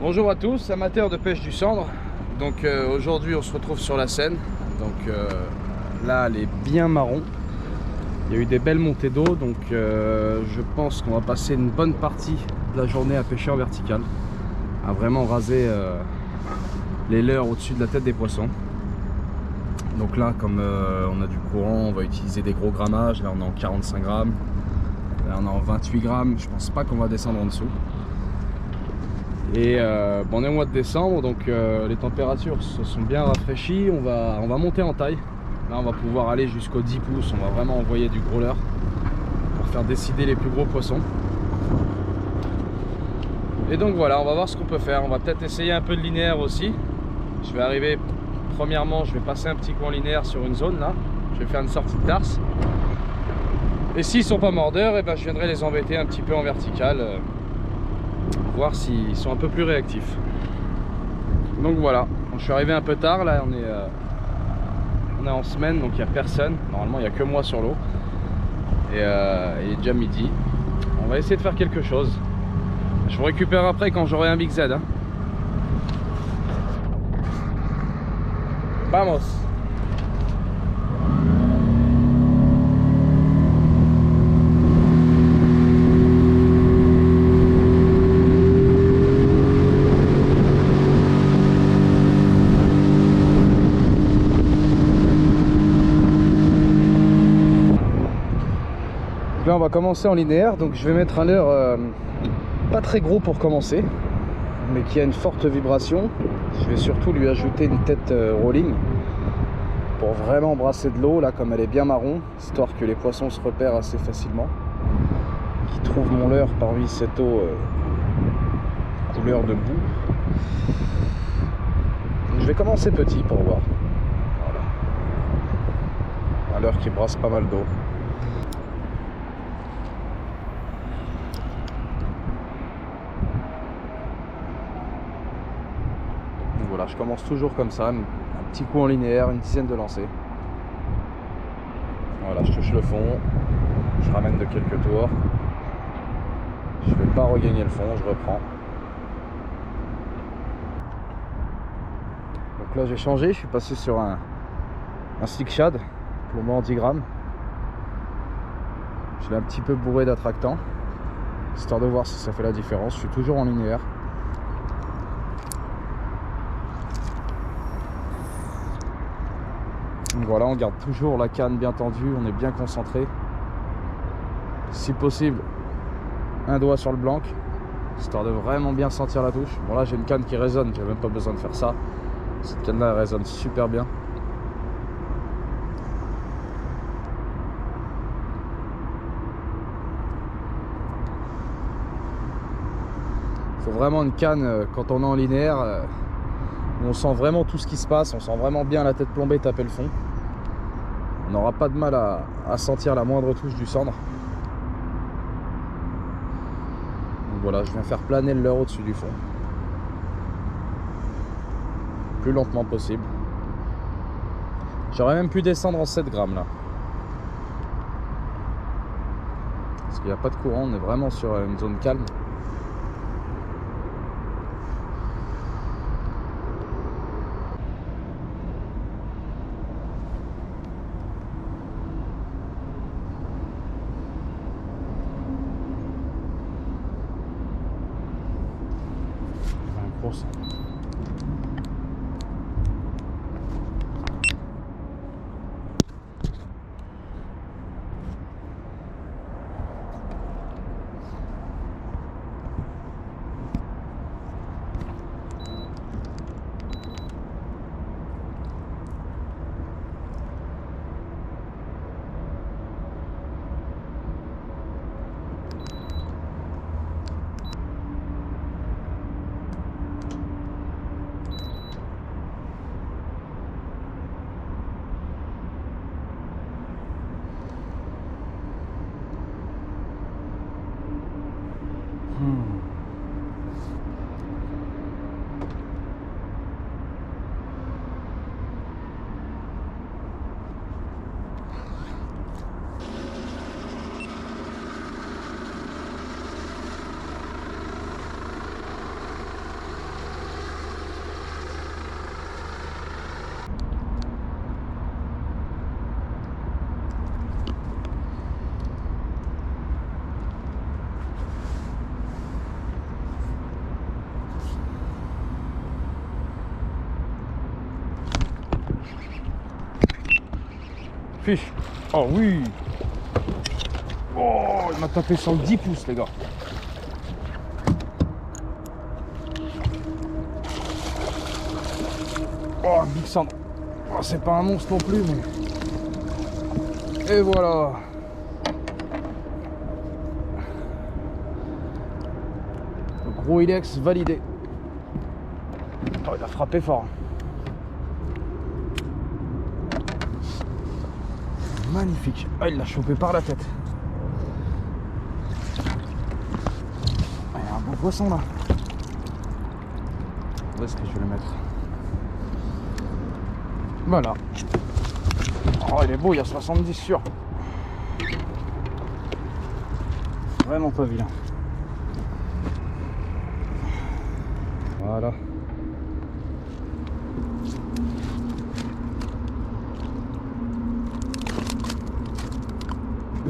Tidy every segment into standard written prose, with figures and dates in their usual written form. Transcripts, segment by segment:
Bonjour à tous, amateurs de pêche du cendre. Donc aujourd'hui on se retrouve sur la Seine. Donc là elle est bien marron. Il y a eu des belles montées d'eau, donc je pense qu'on va passer une bonne partie de la journée à pêcher en vertical, à vraiment raser les leurres au-dessus de la tête des poissons. Donc là, comme on a du courant, on va utiliser des gros grammages. Là on est en 45 grammes, là on est en 28 grammes. Je pense pas qu'on va descendre en dessous. Et bon, on est au mois de décembre, donc les températures se sont bien rafraîchies. On va monter en taille. Là on va pouvoir aller jusqu'aux 10 pouces. On va vraiment envoyer du gros leurre pour faire décider les plus gros poissons. Et donc voilà, on va voir ce qu'on peut faire. On va peut-être essayer un peu de linéaire aussi. Je vais arriver, premièrement je vais passer un petit coup en linéaire sur une zone là. Je vais faire une sortie de tarse. Et s'ils sont pas mordeurs, et ben je viendrai les embêter un petit peu en vertical, voir s'ils sont un peu plus réactifs. Donc voilà, je suis arrivé un peu tard. Là on est en semaine, donc il n'y a personne. Normalement il n'y a que moi sur l'eau. Et il est déjà midi. On va essayer de faire quelque chose. Je vous récupère après quand j'aurai un Big Z, hein. Vamos. Là on va commencer en linéaire, donc je vais mettre un leurre pas très gros pour commencer, mais qui a une forte vibration. Je vais surtout lui ajouter une tête rolling pour vraiment brasser de l'eau, là comme elle est bien marron, histoire que les poissons se repèrent assez facilement, qui trouvent mon leurre parmi cette eau couleur de boue. Donc, je vais commencer petit pour voir. Voilà. Un leurre qui brasse pas mal d'eau. Voilà, je commence toujours comme ça, un petit coup en linéaire, une dizaine de lancers. Voilà, je touche le fond, je ramène de quelques tours. Je vais pas regagner le fond, je reprends. Donc là j'ai changé, je suis passé sur un stick shad, plombant en 10 grammes. Je l'ai un petit peu bourré d'attractant, histoire de voir si ça fait la différence. Je suis toujours en linéaire. Donc voilà, on garde toujours la canne bien tendue, on est bien concentré. Si possible, un doigt sur le blanc, histoire de vraiment bien sentir la touche. Bon là j'ai une canne qui résonne, j'ai même pas besoin de faire ça. Cette canne là elle résonne super bien. Il faut vraiment une canne quand on est en linéaire, où on sent vraiment tout ce qui se passe, on sent vraiment bien la tête plombée taper le fond. On n'aura pas de mal à sentir la moindre touche du cendre. Donc voilà, je viens faire planer le leurre au-dessus du fond. Le plus lentement possible. J'aurais même pu descendre en 7 grammes là. Parce qu'il n'y a pas de courant, on est vraiment sur une zone calme. Grosse. Fiche. Oh oui. Oh, il m'a tapé sur le 10 pouces, les gars. Oh, Big Sand. Oh, c'est pas un monstre non plus, mais... Et voilà. Le gros Ilex validé. Oh, il a frappé fort. Magnifique. Ah, il l'a chopé par la tête. Ah, il y a un beau poisson là. Où est-ce que je vais le mettre? Voilà. Oh, il est beau, il y a 70 sur. Vraiment pas vilain. Voilà.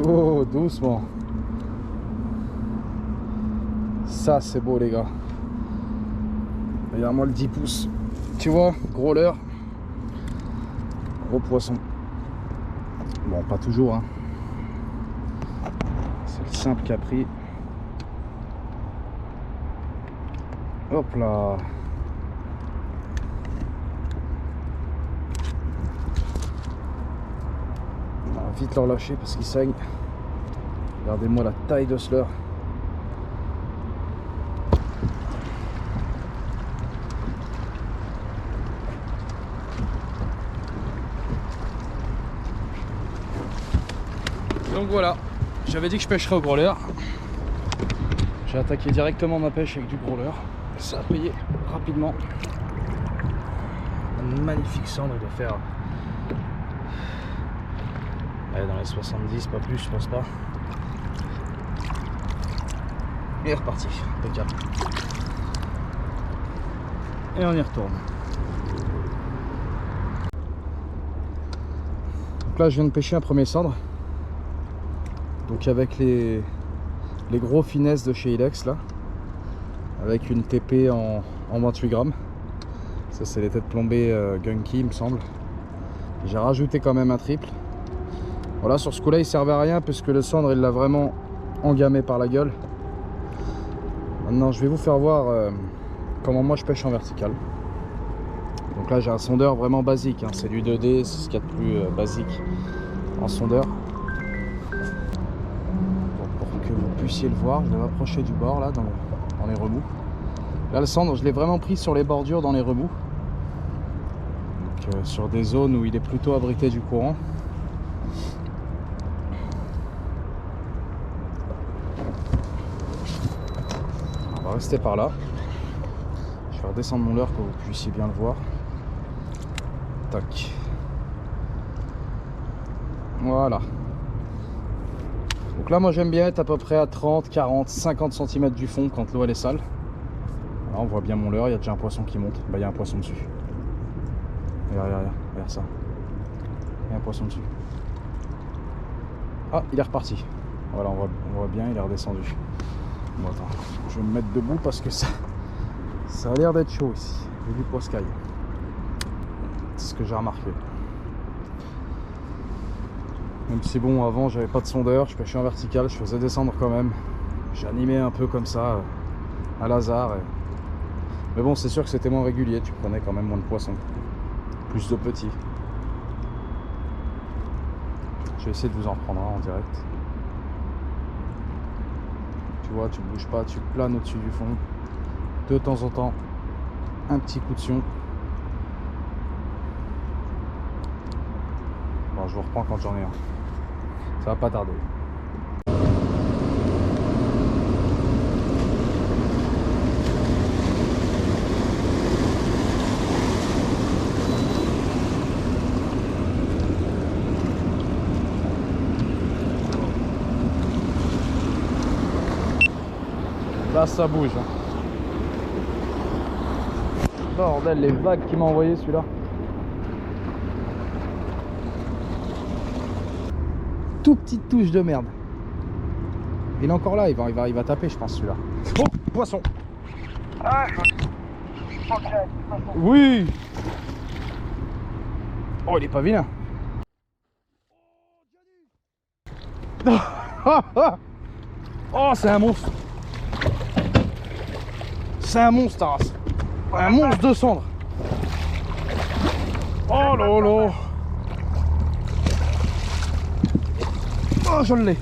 Oh, doucement. Ça, c'est beau, les gars. Regarde-moi le 10 pouces. Tu vois, gros leurre. Gros poisson. Bon, pas toujours, hein. C'est le simple qui a pris. Hop là. On va vite leur lâcher parce qu'ils saignent. Regardez-moi la taille de ce leurre. Donc voilà, j'avais dit que je pêcherais au gros leurre. J'ai attaqué directement ma pêche avec du gros leurre. Ça a payé rapidement. Un magnifique cendre, il doit faire dans les 70, pas plus, je pense pas. Et reparti, impeccable. Et on y retourne. Donc là je viens de pêcher un premier cendre. Donc avec les gros finesses de chez Ilex là. Avec une TP en 28 grammes. Ça c'est les têtes plombées Gunky il me semble. J'ai rajouté quand même un triple. Voilà, sur ce coup là il servait à rien puisque le cendre il l'a vraiment engamé par la gueule. Maintenant je vais vous faire voir comment moi je pêche en vertical. Donc là j'ai un sondeur vraiment basique, hein. C'est du 2D, c'est ce qu'il y a de plus basique en sondeur. Donc pour que vous puissiez le voir, je vais m'approcher du bord là dans les remous. Là le cendre je l'ai vraiment pris sur les bordures dans les remous. Donc sur des zones où il est plutôt abrité du courant. On va rester par là. Je vais redescendre mon leurre pour que vous puissiez bien le voir. Tac. Voilà. Donc là moi j'aime bien être à peu près à 30, 40, 50 cm du fond quand l'eau elle est sale. Là on voit bien mon leurre, il y a déjà un poisson qui monte. Bah il y a un poisson dessus. Regarde ça. Il y a un poisson dessus. Ah, il est reparti. Voilà, on voit bien, il est redescendu. Bon attends, je vais me mettre debout parce que ça a l'air d'être chaud ici. J'ai du poiscaille. C'est ce que j'ai remarqué. Même si bon, avant j'avais pas de sondeur, je pêchais en vertical, je faisais descendre quand même. J'ai animé un peu comme ça, à l'hasard. Mais bon, c'est sûr que c'était moins régulier, tu prenais quand même moins de poissons. Plus de petits. Je vais essayer de vous en reprendre un en direct. Tu vois, tu bouges pas, tu planes au-dessus du fond. De temps en temps, un petit coup de sion. Bon, je vous reprends quand j'en ai un. Ça va pas tarder. Là ça bouge. Bordel, les vagues qu'il m'a envoyé celui-là. Tout petite touche de merde. Il est encore là, il va taper je pense celui-là. Oh, poisson. Oui. Oh, il est pas vilain. Oh, c'est un monstre. C'est un monstre, Taras. Un monstre de cendre. Oh là là. Oh, je l'ai.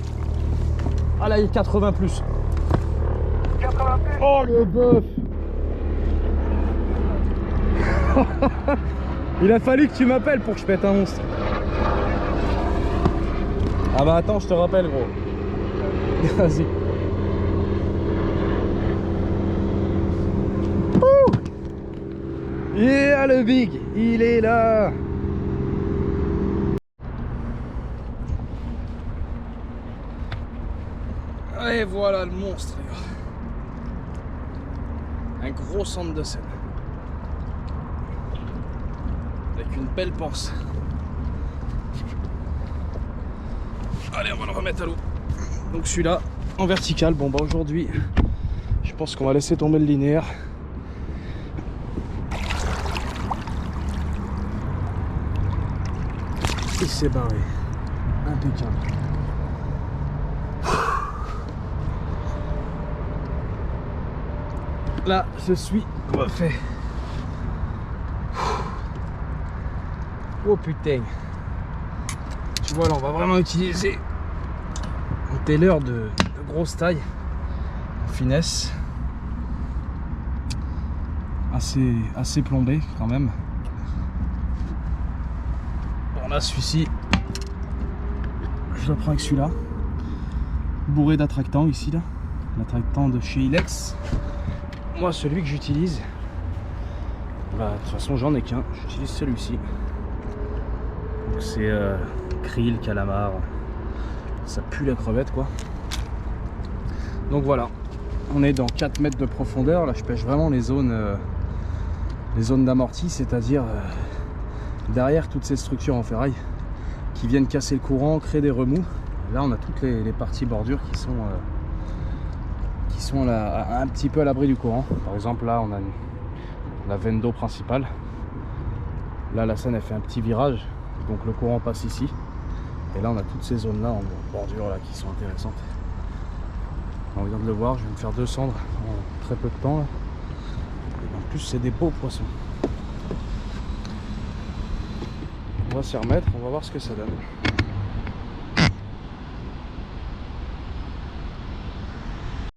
Ah là, il est 80 plus. 80 plus. Oh, le bœuf. Il a fallu que tu m'appelles pour que je pète un monstre. Ah bah attends, je te rappelle, gros. Vas-y. Yeah, le big, il est là. Et voilà le monstre, les gars. Un gros centre de scène. Avec une belle panse. Allez, on va le remettre à l'eau. Donc celui-là, en vertical. Bon bah aujourd'hui, je pense qu'on va laisser tomber le linéaire. Il s'est barré. Impeccable. Là, je suis refait. Oh putain. Tu vois, là, on va vraiment utiliser un tailleur de grosse taille, en finesse. Assez plombé quand même. Bon, là, celui-ci, je le prends avec celui-là. Bourré d'attractants ici, là. L'attractant de chez Ilex. Moi, celui que j'utilise, bah, de toute façon, j'en ai qu'un. J'utilise celui-ci. Donc, c'est krill, calamar. Ça pue la crevette, quoi. Donc voilà. On est dans 4 mètres de profondeur. Là, je pêche vraiment les zones d'amorti, c'est-à-dire derrière toutes ces structures en ferraille qui viennent casser le courant, créer des remous. Là, on a toutes les parties bordures qui sont là, un petit peu à l'abri du courant. Par exemple, là, on a la veine d'eau principale. Là, la Seine, elle fait un petit virage, donc le courant passe ici. Et là, on a toutes ces zones-là en bordure là, qui sont intéressantes. On vient de le voir, je vais me faire 2 cendres en très peu de temps. Là. Et en plus, c'est des beaux poissons. On va s'y remettre, on va voir ce que ça donne.